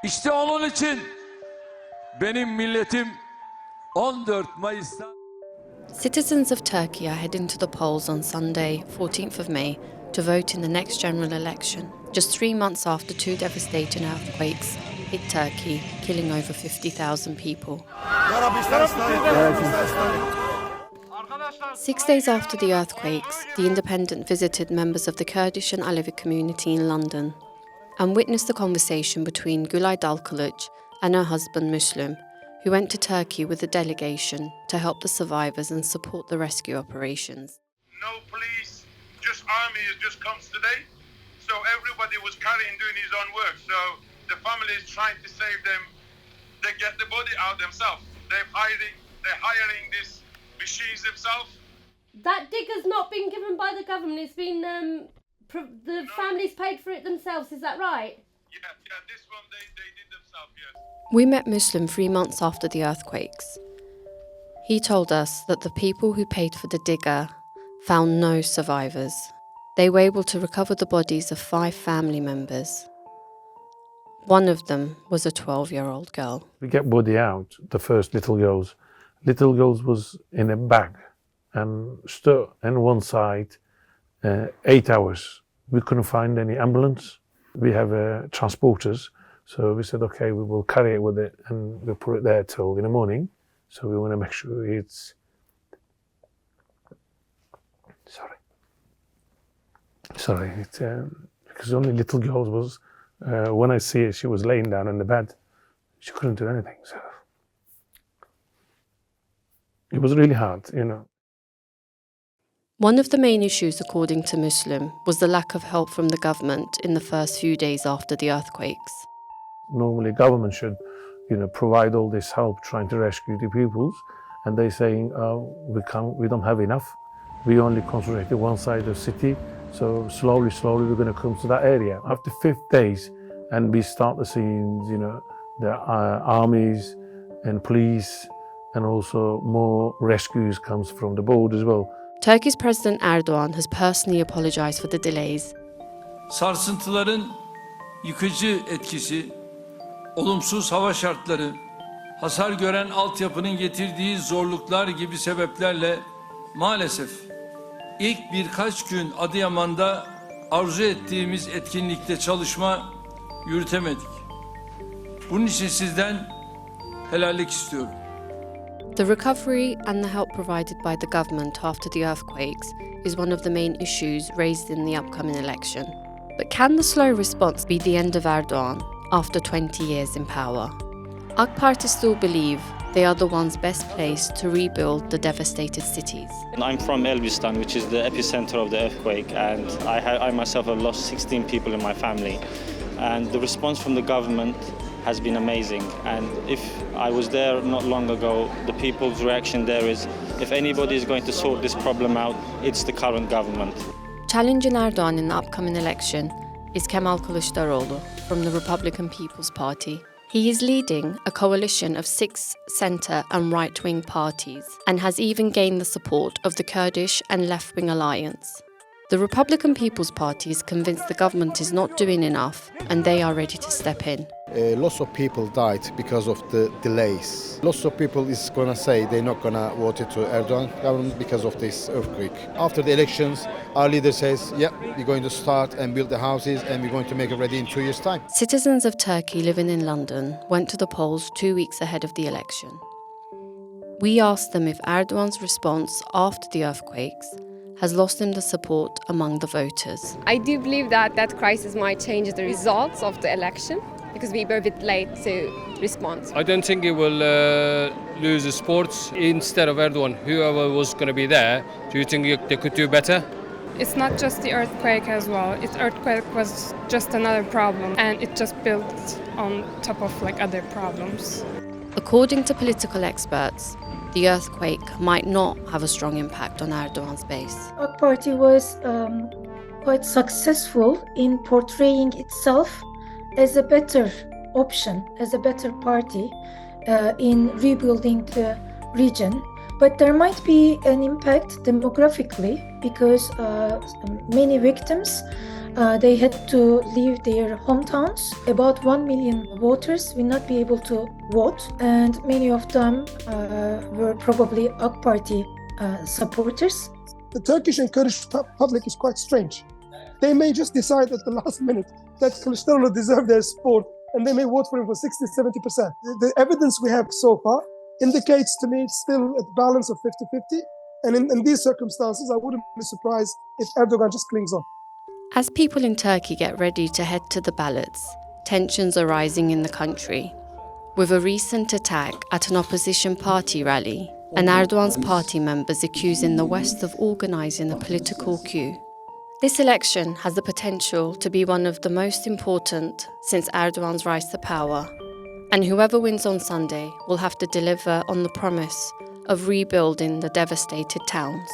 İşte onun için benim milletim 14 Mayıs'ta... Citizens of Turkey are heading to the polls on Sunday, 14th of May, to vote in the next general election, just 3 months after 2 devastating earthquakes hit Turkey, killing over 50,000 people. 6 days after the earthquakes, The Independent visited members of the Kurdish and Alevi community in London and witnessed the conversation between Müslüm Dalkılıç and her husband Müslüm, who went to Turkey with a delegation to help the survivors and support the rescue operations. No police, just army just comes today. So everybody was carrying, doing his own work. So the family is trying to save them. They get the body out themselves. They're hiring these machines themselves. That digger's not been given by the government. It's been the families paid for it themselves. Is that right? Yeah, this one they did themselves, yes. We met Müslüm 3 months after the earthquakes. He told us that the people who paid for the digger found no survivors. They were able to recover the bodies of 5 family members. One of them was a 12-year-old girl. We get body out, the first little girls. Little girls was in a bag and stood on one side 8 hours. We couldn't find any ambulance. We have transporters, so we said, okay, we will carry it with it and we'll put it there till in the morning. So we want to make sure it's... Sorry, it's, because only little girls was, when I see it, she was laying down in the bed. She couldn't do anything, so it was really hard, you know. One of the main issues, according to Müslüm, was the lack of help from the government in the first few days after the earthquakes. Normally government should, provide all this help trying to rescue the peoples, and they're saying, we don't have enough. We only concentrate on one side of the city, so slowly we're going to come to that area. After 5 days, and we start to see, the armies and police, and also more rescues comes from the board as well. Turkey's President Erdoğan has personally apologised for the delays. Sarsıntıların yıkıcı etkisi, olumsuz hava şartları, hasar gören altyapının getirdiği zorluklar gibi sebeplerle maalesef ilk birkaç gün Adıyaman'da arzu ettiğimiz etkinlikte çalışma yürütemedik. Bunun için sizden helallik istiyorum. The recovery and the help provided by the government after the earthquakes is one of the main issues raised in the upcoming election. But can the slow response be the end of Erdoğan after 20 years in power? AK Party still believe they are the ones best placed to rebuild the devastated cities. I'm from Elbistan, which is the epicenter of the earthquake, and I myself have lost 16 people in my family. And the response from the government has been amazing, and if I was there not long ago, the people's reaction there is, if anybody is going to sort this problem out, it's the current government. Challenging Erdoğan in the upcoming election is Kemal Kılıçdaroğlu from the Republican People's Party. He is leading a coalition of 6 centre and right-wing parties and has even gained the support of the Kurdish and left-wing alliance. The Republican People's Party is convinced the government is not doing enough and they are ready to step in. Lots of people died because of the delays. Lots of people is going to say they're not going to vote to Erdogan government because of this earthquake. After the elections, our leader says, yeah, we're going to start and build the houses and we're going to make it ready in 2 years' time. Citizens of Turkey living in London went to the polls 2 weeks ahead of the election. We asked them if Erdogan's response after the earthquakes has lost him the support among the voters. I do believe that that crisis might change the results of the election because we were a bit late to respond. I don't think it will lose the support. Instead of Erdogan, whoever was going to be there, do you think they could do better? It's not just the earthquake as well. The earthquake was just another problem and it just built on top of other problems. According to political experts, the earthquake might not have a strong impact on Erdogan's base. AK Party was quite successful in portraying itself as a better option, as a better party in rebuilding the region. But there might be an impact demographically because many victims They had to leave their hometowns. About 1 million voters will not be able to vote, and many of them were probably AK Party supporters. The Turkish and Kurdish public is quite strange. They may just decide at the last minute that Kılıçdaroğlu deserves their support, and they may vote for him for 60-70%. The evidence we have so far indicates to me it's still a balance of 50-50. And in these circumstances, I wouldn't be surprised if Erdogan just clings on. As people in Turkey get ready to head to the ballots, tensions are rising in the country. With a recent attack at an opposition party rally, and Erdogan's party members accusing the West of organising a political coup. This election has the potential to be one of the most important since Erdogan's rise to power, and whoever wins on Sunday will have to deliver on the promise of rebuilding the devastated towns.